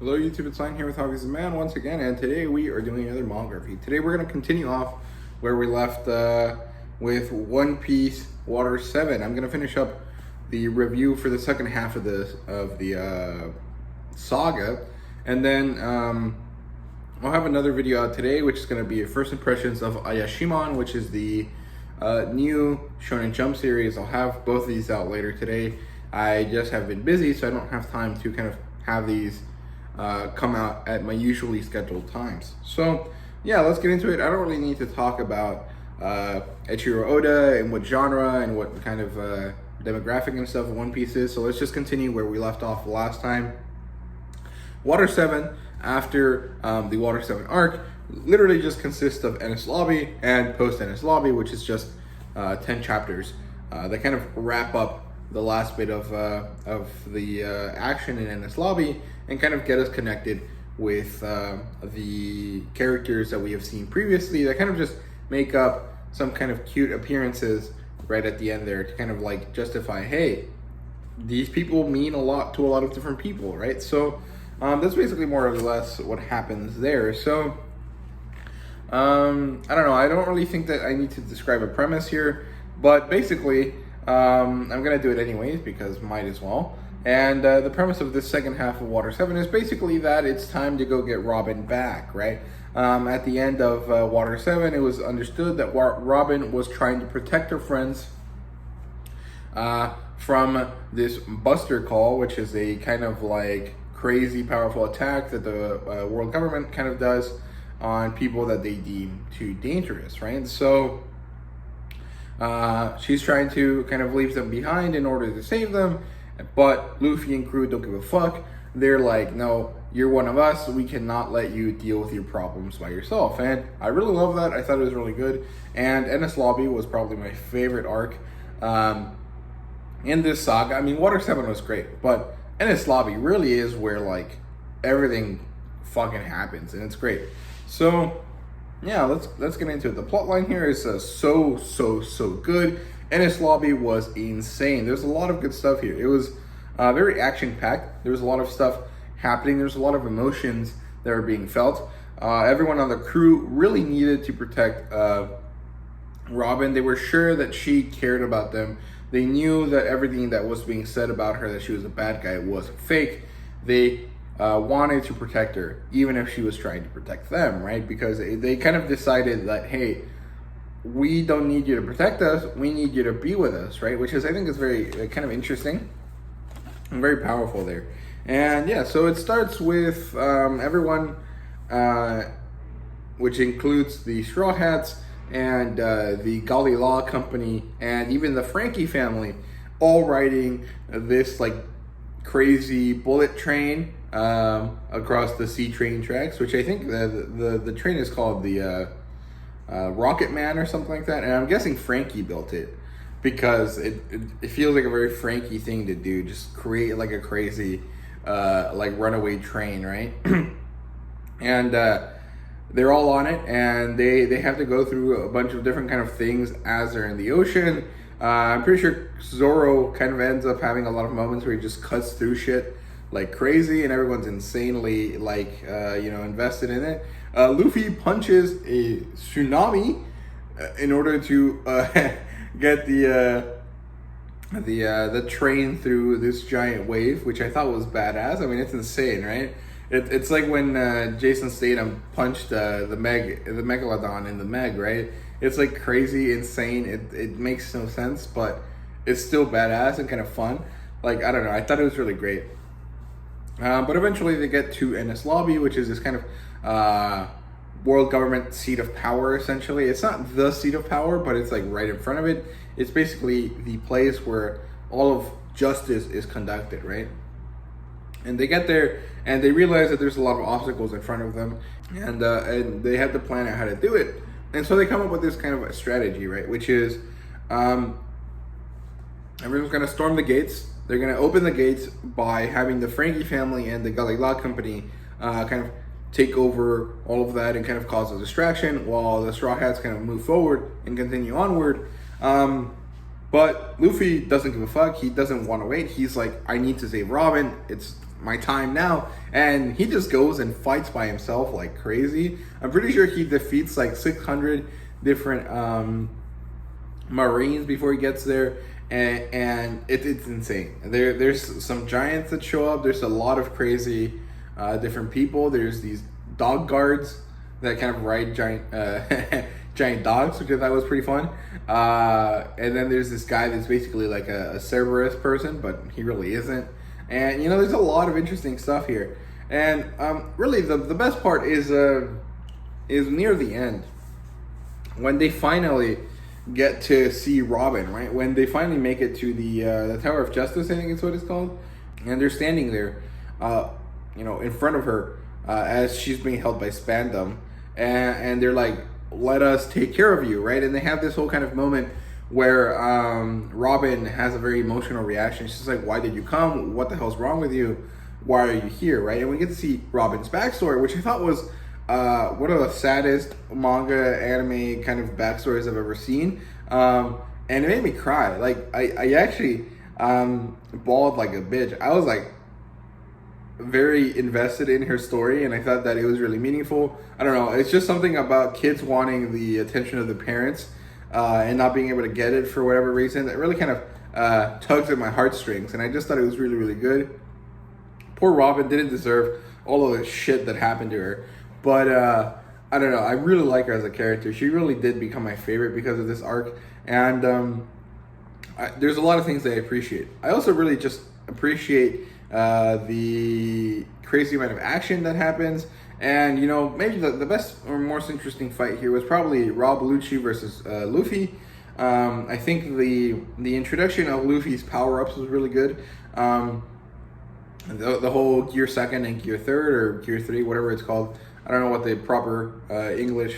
Hello YouTube, it's Lion here with Hobbies of Man once again, and today we are doing another manga review. Today we're going to continue off where we left with One Piece Water 7. I'm going to finish up the review for the second half of the saga, and then I'll have another video out today, which is going to be first impressions of Ayashimon, which is the new Shonen Jump series. I'll have both of these out later today. I just have been busy, so I don't have time to kind of have these come out at my usually scheduled times. So yeah, let's get into it. I don't really need to talk about Eiichiro Oda and what genre and what kind of demographic and stuff One Piece is. So let's just continue where we left off last time. Water 7, after the Water 7 arc, literally just consists of Enies Lobby and post Enies Lobby, which is just 10 chapters that kind of wrap up the last bit of the action in Enies Lobby and kind of get us connected with the characters that we have seen previously that kind of just make up some kind of cute appearances right at the end there to kind of like justify, hey, these people mean a lot to a lot of different people, right? So that's basically more or less what happens there. So I don't know, I don't really think that I need to describe a premise here, but basically I'm gonna do it anyways because might as well. And the premise of this second half of Water 7 is basically that it's time to go get Robin back, right? At the end of Water 7, it was understood that Robin was trying to protect her friends from this Buster Call, which is a kind of like crazy powerful attack that the world government kind of does on people that they deem too dangerous, right? So she's trying to kind of leave them behind in order to save them, but Luffy and crew don't give a fuck. They're like, no, you're one of us. We cannot let you deal with your problems by yourself. And I really love that. I thought it was really good. And Enies Lobby was probably my favorite arc in this saga. I mean, Water 7 was great, but Enies Lobby really is where like everything fucking happens, and it's great. So yeah, let's get into it. The plot line here is so good. Enies Lobby was insane. There's a lot of good stuff here. It was very action-packed. There was a lot of stuff happening. There's a lot of emotions that were being felt. Everyone on the crew really needed to protect Robin. They were sure that she cared about them. They knew that everything that was being said about her, that she was a bad guy, was fake. They wanted to protect her, even if she was trying to protect them, right? Because they kind of decided that, hey, we don't need you to protect us, we need you to be with us, right? Which is, I think, is very kind of interesting and very powerful there. And yeah, so it starts with everyone, which includes the Straw Hats and the Gali Law Company and even the Frankie family, all riding this like crazy bullet train across the sea train tracks, which I think the train is called the Rocket Man or something like that, and I'm guessing Frankie built it because it feels like a very Frankie thing to do, just create like a crazy like runaway train, right? And they're all on it, and they have to go through a bunch of different kind of things as they're in the ocean. I'm pretty sure Zoro kind of ends up having a lot of moments where he just cuts through shit like crazy, and everyone's insanely like invested in it. Luffy punches a tsunami in order to get the train through this giant wave, which I thought was badass. I mean, it's insane, right? It's like when Jason Statham punched the Megalodon in the Meg, right? It's like crazy, insane. It makes no sense, but it's still badass and kind of fun. Like, I don't know. I thought it was really great. But eventually they get to Enies Lobby, which is this kind of world government seat of power, essentially. It's not the seat of power, but it's like right in front of it. It's basically the place where all of justice is conducted, right? And they get there and they realize that there's a lot of obstacles in front of them, and they have to plan out how to do it. And so they come up with this kind of a strategy, right? Which is everyone's going to storm the gates. They're going to open the gates by having the Frankie family and the Gali Law Company kind of take over all of that and kind of cause a distraction while the Straw Hats kind of move forward and continue onward. But Luffy doesn't give a fuck. He doesn't want to wait. He's like, I need to save Robin. It's my time now. And he just goes and fights by himself like crazy. I'm pretty sure he defeats like 600 different Marines before he gets there. And it's insane. There's some giants that show up. There's a lot of crazy different people. There's these dog guards that kind of ride giant giant dogs, which I thought was pretty fun. And then there's this guy that's basically like a Cerberus person, but he really isn't. And there's a lot of interesting stuff here. And really, the best part is near the end, when they finally get to see Robin, right? When they finally make it to the Tower of Justice, I think it's what it's called, and they're standing there, in front of her as she's being held by Spandam, and they're like, "Let us take care of you," right? And they have this whole kind of moment where Robin has a very emotional reaction. She's like, "Why did you come? What the hell's wrong with you? Why are you here?" Right? And we get to see Robin's backstory, which I thought was one of the saddest manga anime kind of backstories I've ever seen. And it made me cry. Like, I actually bawled like a bitch. I was like very invested in her story, and I thought that it was really meaningful. I don't know, it's just something about kids wanting the attention of the parents and not being able to get it for whatever reason that really kind of tugs at my heartstrings, and I just thought it was really, really good. Poor Robin didn't deserve all of the shit that happened to her, but I don't know, I really like her as a character. She really did become my favorite because of this arc, and there's a lot of things that I appreciate. I also really just appreciate the crazy amount of action that happens, and maybe the best or most interesting fight here was probably Rob Lucci versus Luffy. I think the introduction of Luffy's power-ups was really good. The whole Gear 2nd and Gear 3rd or Gear 3, whatever it's called. I don't know what the proper English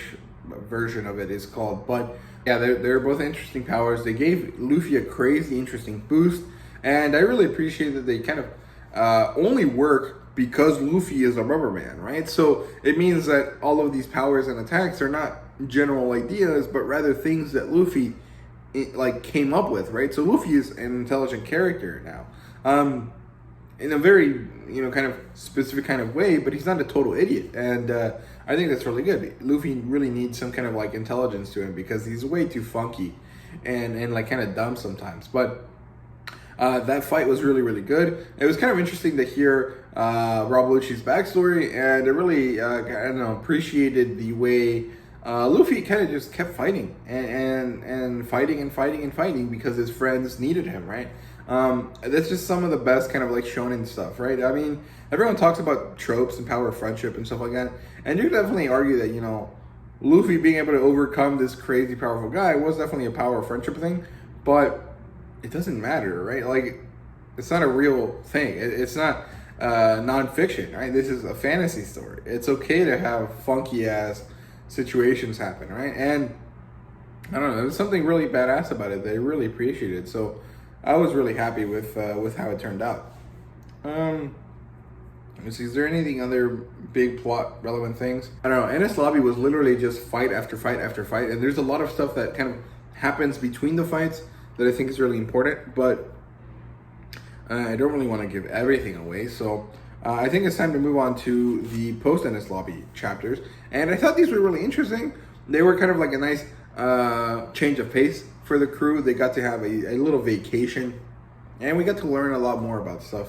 version of it is called, but yeah, they're both interesting powers. They gave Luffy a crazy interesting boost, and I really appreciate that they kind of only work because Luffy is a rubber man, right? So it means that all of these powers and attacks are not general ideas, but rather things that Luffy came up with, right? So Luffy is an intelligent character now, in a very kind of specific kind of way, but he's not a total idiot, and I think that's really good. Luffy really needs some kind of intelligence to him because he's way too funky and kind of dumb sometimes, but that fight was really, really good. It was kind of interesting to hear Rob Lucci's backstory, and I really appreciated the way Luffy kind of just kept fighting and fighting because his friends needed him, right? That's just some of the best kind of shonen stuff, right? I mean, everyone talks about tropes and power of friendship and stuff like that, and you definitely argue that Luffy being able to overcome this crazy powerful guy was definitely a power of friendship thing, but it doesn't matter, right? It's not a real thing. It's not nonfiction, right? This is a fantasy story. It's okay to have funky ass situations happen, right? And I don't know, there's something really badass about it that I really appreciated. So I was really happy with how it turned out. Let me see, is there anything other big plot relevant things? I don't know. Enies Lobby was literally just fight after fight after fight, and there's a lot of stuff that kind of happens between the fights that I think is really important, but I don't really want to give everything away. So I think it's time to move on to the post-Enies Lobby chapters. And I thought these were really interesting. They were kind of like a nice change of pace for the crew. They got to have a little vacation, and we got to learn a lot more about stuff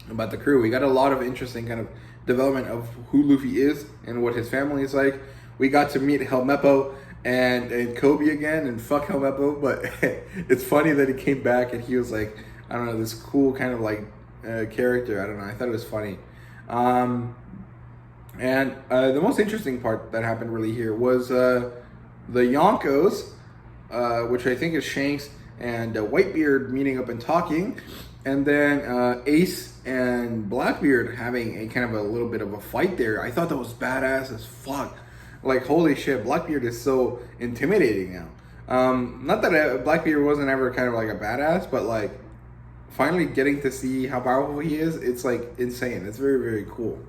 about the crew. We got a lot of interesting kind of development of who Luffy is and what his family is like. We got to meet Helmeppo and Kobe again, and fuck Helmeppo, but it's funny that he came back and he was like, I don't know, this cool kind of character. I don't know, I thought it was funny. And the most interesting part that happened really here was the Yonkos, which I think is Shanks and Whitebeard meeting up and talking, and then Ace and Blackbeard having a kind of a little bit of a fight there. I thought that was badass as fuck. Holy shit, Blackbeard is so intimidating now. Not that Blackbeard wasn't ever kind of a badass, but finally getting to see how powerful he is, it's insane. It's very, very cool.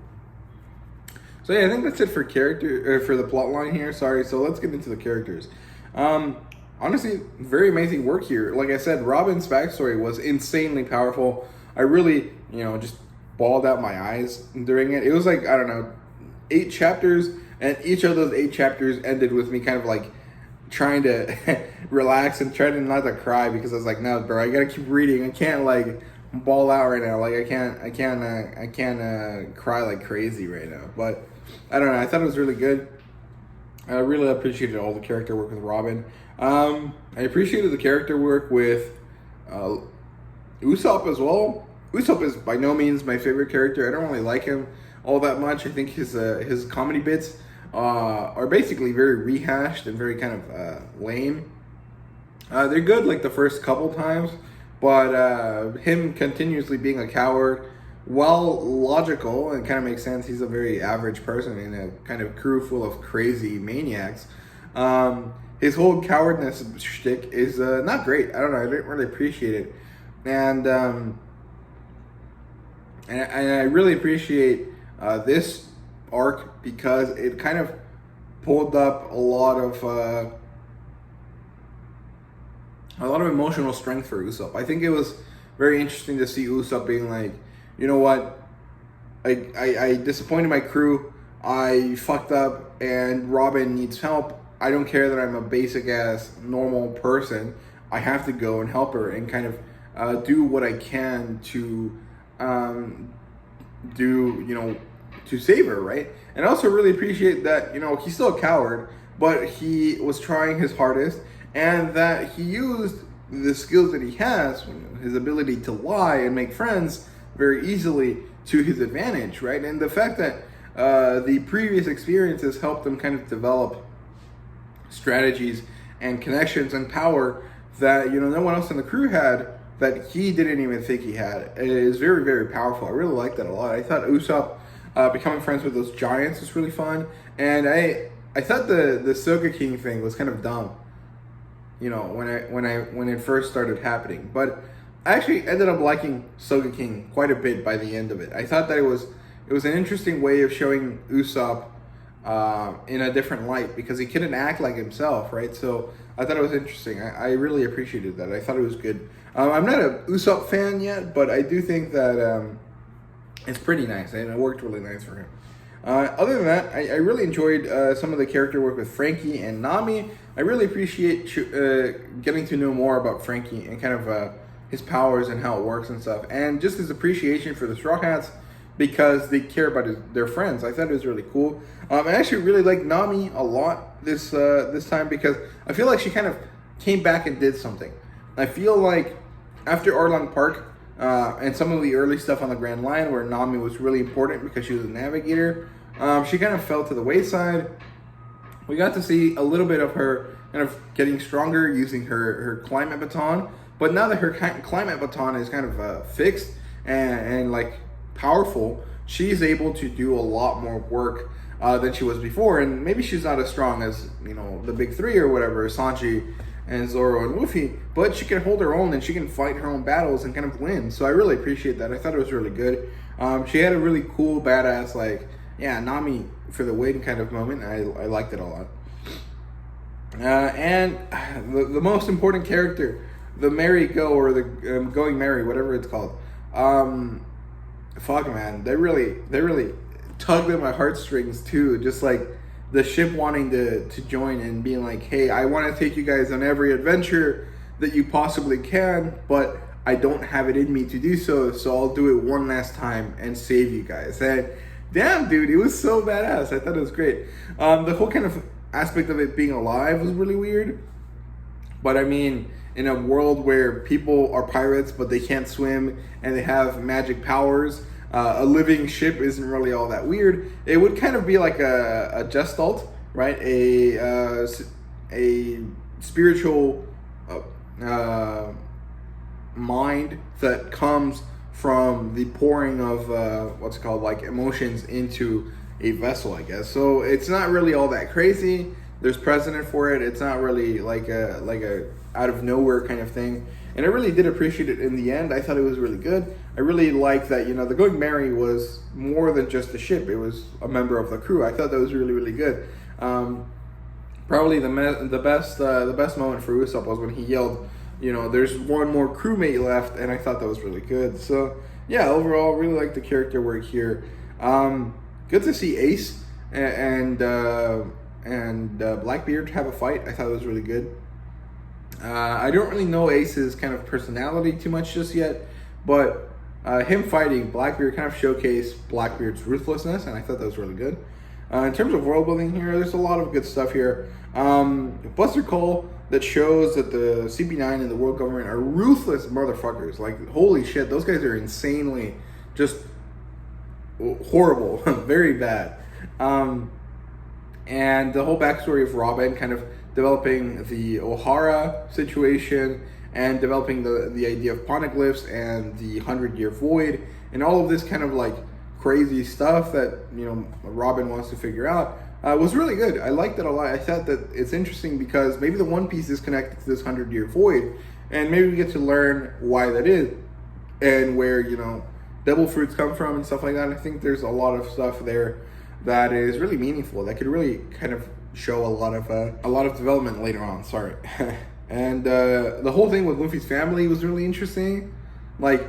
So yeah, I think that's it for for the plot line here. Sorry, so let's get into the characters. Honestly, very amazing work here. Like I said, Robin's backstory was insanely powerful. I really just bawled out my eyes during it. It was like, I don't know, 8 chapters, and each of those 8 chapters ended with me kind of like trying to relax and trying not to cry, because I was like, no, bro, I gotta keep reading. I can't like ball out right now. Like I can't cry like crazy right now. But I don't know. I thought it was really good. I really appreciated all the character work with Robin. I appreciated the character work with Usopp as well. Usopp is by no means my favorite character. I don't really like him all that much. I think his comedy bits are basically very rehashed and very kind of lame. They're good like the first couple times, but him continuously being a coward, while logical and kind of makes sense, he's a very average person in a kind of crew full of crazy maniacs. His whole cowardness shtick is not great. I don't know. I didn't really appreciate it, and I really appreciate this arc because it kind of pulled up a lot of emotional strength for Usopp. I think it was very interesting to see Usopp being like, you know what, I disappointed my crew, I fucked up, and Robin needs help. I don't care that I'm a basic ass normal person. I have to go and help her and kind of do what I can to to save her, right? And I also really appreciate that, he's still a coward, but he was trying his hardest, and that he used the skills that he has, his ability to lie and make friends very easily, to his advantage, right? And the fact that the previous experiences helped him kind of develop strategies and connections and power that no one else in the crew had, that he didn't even think he had. It is very, very powerful. I really like that a lot. I thought Usopp becoming friends with those giants was really fun, and I thought the Saga King thing was kind of dumb, when it first started happening. But I actually ended up liking Saga King quite a bit by the end of it. I thought that it was an interesting way of showing Usopp in a different light, because he couldn't act like himself, right? So I thought it was interesting. I really appreciated that. I thought it was good. I'm not a Usopp fan yet, but I do think that it's pretty nice, and it worked really nice for him. Other than that, I really enjoyed some of the character work with Frankie and Nami. I really appreciate getting to know more about Frankie and kind of his powers and how it works and stuff, and just his appreciation for the Straw Hats because they care about their friends. I thought it was really cool. I actually really liked Nami a lot this time, because I feel like she kind of came back and did something. I feel like after Arlong Park and some of the early stuff on the Grand Line, where Nami was really important because she was a navigator, she kind of fell to the wayside. We got to see a little bit of her kind of getting stronger using her climate baton, but now that her climate baton is kind of fixed and like powerful, she's able to do a lot more work than she was before. And maybe she's not as strong as the big three or whatever, Sanji and Zoro and Luffy, but she can hold her own and she can fight her own battles and kind of win. So I really appreciate that. I thought it was really good. She had a really cool, badass, Nami for the win kind of moment. I liked it a lot. And the most important character, the merry-go, or the going merry, whatever it's called. Fuck, man, they really tugged at my heartstrings too. Just like the ship wanting to join and being like, hey, I want to take you guys on every adventure that you possibly can, but I don't have it in me to do so, so I'll do it one last time and save you guys. And damn, dude, it was so badass. I thought it was great. The whole kind of aspect of it being alive was really weird, but I mean, in a world where people are pirates but they can't swim and they have magic powers, a living ship isn't really all that weird. It would kind of be like a gestalt, right? A spiritual mind that comes from the pouring of emotions into a vessel, I guess. So it's not really all that crazy. There's precedent for it. It's not really like a out of nowhere kind of thing. And I really did appreciate it in the end. I thought it was really good. I really liked that, the Going Merry was more than just a ship. It was a member of the crew. I thought that was really, really good. Probably the best moment for Usopp was when he yelled, there's one more crewmate left, and I thought that was really good. So yeah, overall, really like the character work here. Good to see Ace and Blackbeard have a fight. I thought it was really good. I don't really know Ace's kind of personality too much just yet, but him fighting Blackbeard kind of showcased Blackbeard's ruthlessness, and I thought that was really good. In terms of world building here, there's a lot of good stuff here. Buster Cole that shows that the CP9 and the world government are ruthless motherfuckers. Like, holy shit, those guys are insanely just horrible, very bad. And the whole backstory of Robin kind of developing the O'Hara situation and developing the idea of poneglyphs and the 100-year void and all of this kind of like crazy stuff that, you know, Robin wants to figure out was really good. I liked it a lot. I thought that it's interesting because maybe the One Piece is connected to this 100-year void, and maybe we get to learn why that is and where, you know, devil fruits come from and stuff like that. I think there's a lot of stuff there that is really meaningful, that could really kind of show a lot of development later on. Sorry. And the whole thing with Luffy's family was really interesting. Like,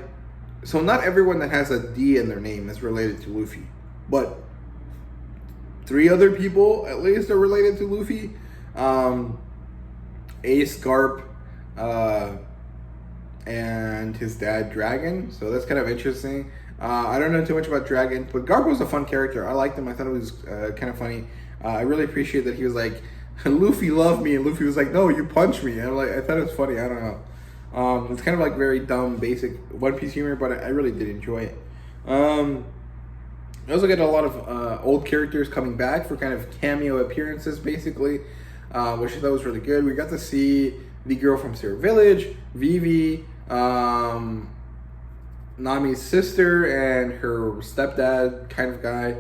so not everyone that has a D in their name is related to Luffy, but 3 other people at least are related to Luffy. Ace, Garp, and his dad Dragon. So that's kind of interesting. I don't know too much about Dragon, but Garp was a fun character. I liked him. I thought it was kind of funny. I really appreciate that he was like, Luffy loved me, and Luffy was like, no, you punched me. And I'm like, I thought it was funny. I don't know. It's kind of like very dumb, basic One Piece humor, but I really did enjoy it. I also get a lot of old characters coming back for kind of cameo appearances, basically, which I thought was really good. We got to see the girl from Zero Village, Vivi, Nami's sister, and her stepdad kind of guy.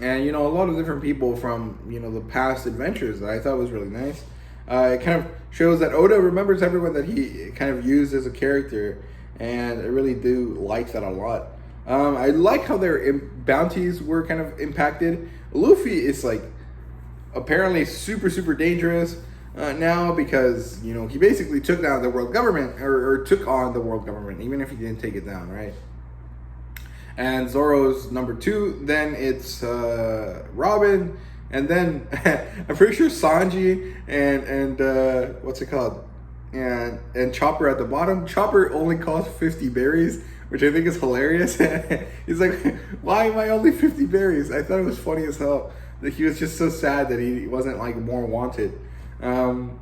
And, you know, a lot of different people from, you know, the past adventures that I thought was really nice. It kind of shows that Oda remembers everyone that he kind of used as a character, and I really do like that a lot. I like how their bounties were kind of impacted. Luffy is, like, apparently super, super dangerous now because, you know, he basically took down the world government, or took on the world government, even if he didn't take it down, right? And Zoro's number 2, then it's Robin, and then I'm pretty sure Sanji and what's it called? And Chopper at the bottom. Chopper only costs 50 berries, which I think is hilarious. He's like, why am I only 50 berries? I thought it was funny as hell that he was just so sad that he wasn't like more wanted. And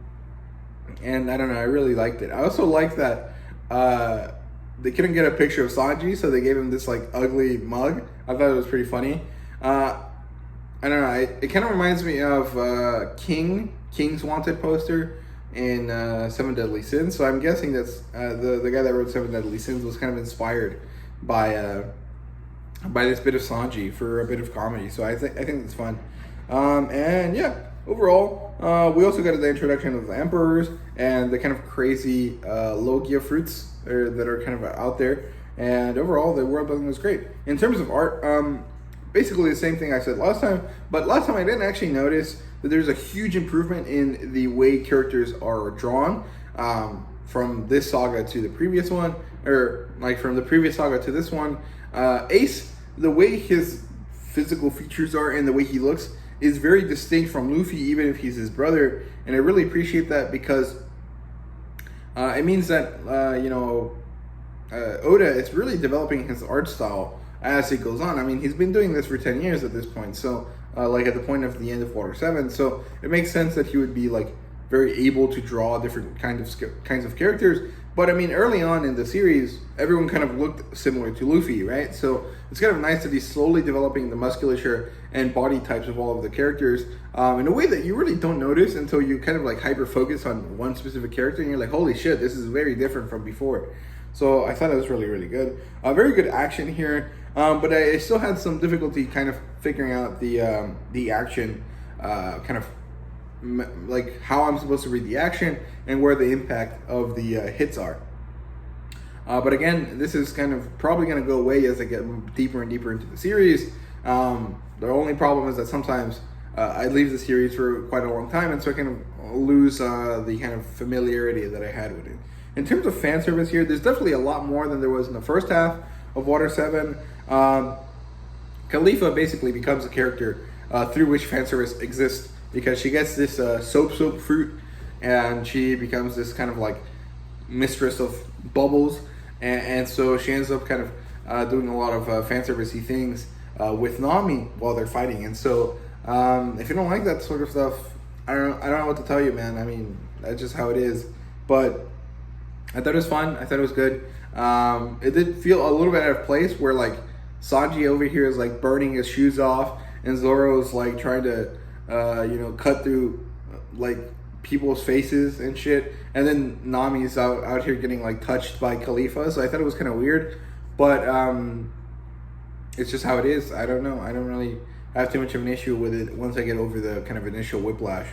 I don't know, I really liked it. I also liked that they couldn't get a picture of Sanji, so they gave him this like ugly mug. I thought it was pretty funny. I don't know, it kind of reminds me of King's Wanted poster in 7 Deadly Sins. So I'm guessing that's the guy that wrote 7 Deadly Sins was kind of inspired by this bit of Sanji for a bit of comedy. So I think it's fun. And yeah, overall, we also got the introduction of the Emperors and the kind of crazy Logia fruits that are kind of out there. And overall, the world building was great. In terms of art, basically the same thing I said last time, but last time I didn't actually notice that there's a huge improvement in the way characters are drawn from this saga to the previous one, or like from the previous saga to this one. Ace, the way his physical features are and the way he looks is very distinct from Luffy, even if he's his brother, and I really appreciate that because it means that Oda is really developing his art style as it goes on. I mean, he's been doing this for 10 years at this point, so like at the point of the end of Water 7, so it makes sense that he would be like very able to draw different kinds of characters. But I mean, early on in the series, everyone kind of looked similar to Luffy, right? So it's kind of nice that he's slowly developing the musculature and body types of all of the characters in a way that you really don't notice until you kind of like hyper focus on one specific character and you're like, holy shit, this is very different from before. So I thought it was really, really good. Very good action here, but I still had some difficulty kind of figuring out the action, kind of like how I'm supposed to read the action and where the impact of the hits are. But again, this is kind of probably going to go away as I get deeper and deeper into the series. The only problem is that sometimes I leave the series for quite a long time, and so I kind of lose the kind of familiarity that I had with it. In terms of fan service here, there's definitely a lot more than there was in the first half of Water 7. Khalifa basically becomes a character through which fan service exists, because she gets this soap fruit, and she becomes this kind of like mistress of bubbles, and so she ends up kind of doing a lot of fan servicey things with Nami while they're fighting. And so if you don't like that sort of stuff, I don't know what to tell you, man. I mean, that's just how it is. But I thought it was fun. I thought it was good. It did feel a little bit out of place, where like Sanji over here is like burning his shoes off, and Zoro's like trying to cut through like people's faces and shit, and then Nami's out here getting like touched by Khalifa. So I thought it was kind of weird, but it's just how it is. I don't know. I don't really have too much of an issue with it once I get over the kind of initial whiplash,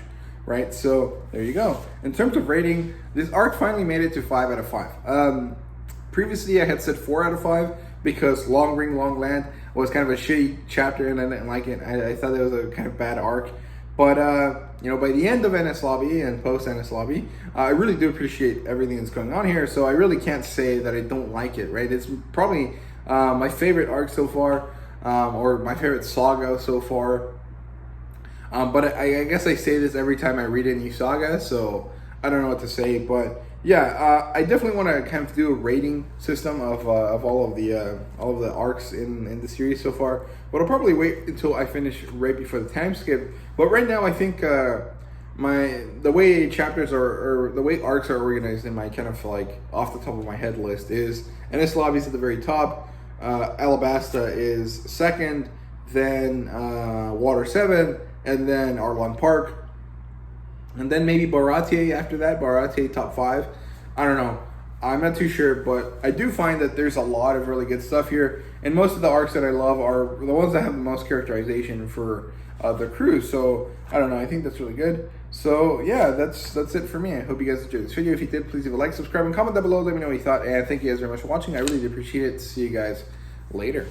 right? So there you go. In terms of rating, this arc finally made it to 5 out of 5. Previously I had said 4 out of 5 because Long Ring Long Land was kind of a shitty chapter and I didn't like it. I thought it was a kind of bad arc. But by the end of NS Lobby and post NS Lobby, I really do appreciate everything that's going on here. So I really can't say that I don't like it, right? It's probably my favorite arc so far, or my favorite saga so far. But I guess I say this every time I read a new saga, so I don't know what to say. But yeah, I definitely want to kind of do a rating system of all of the arcs in the series so far. But I'll probably wait until I finish right before the time skip. But right now, I think the way chapters or the way arcs are organized in my kind of like off the top of my head list is NS Lobby's at the very top, Alabasta is second, then Water 7, and then Arlong Park. And then maybe Baratie after that. Baratie top 5. I don't know. I'm not too sure, but I do find that there's a lot of really good stuff here. And most of the arcs that I love are the ones that have the most characterization for the crew. So I don't know. I think that's really good. So yeah, that's it for me. I hope you guys enjoyed this video. If you did, please leave a like, subscribe, and comment down below. Let me know what you thought. And thank you guys very much for watching. I really do appreciate it. See you guys later.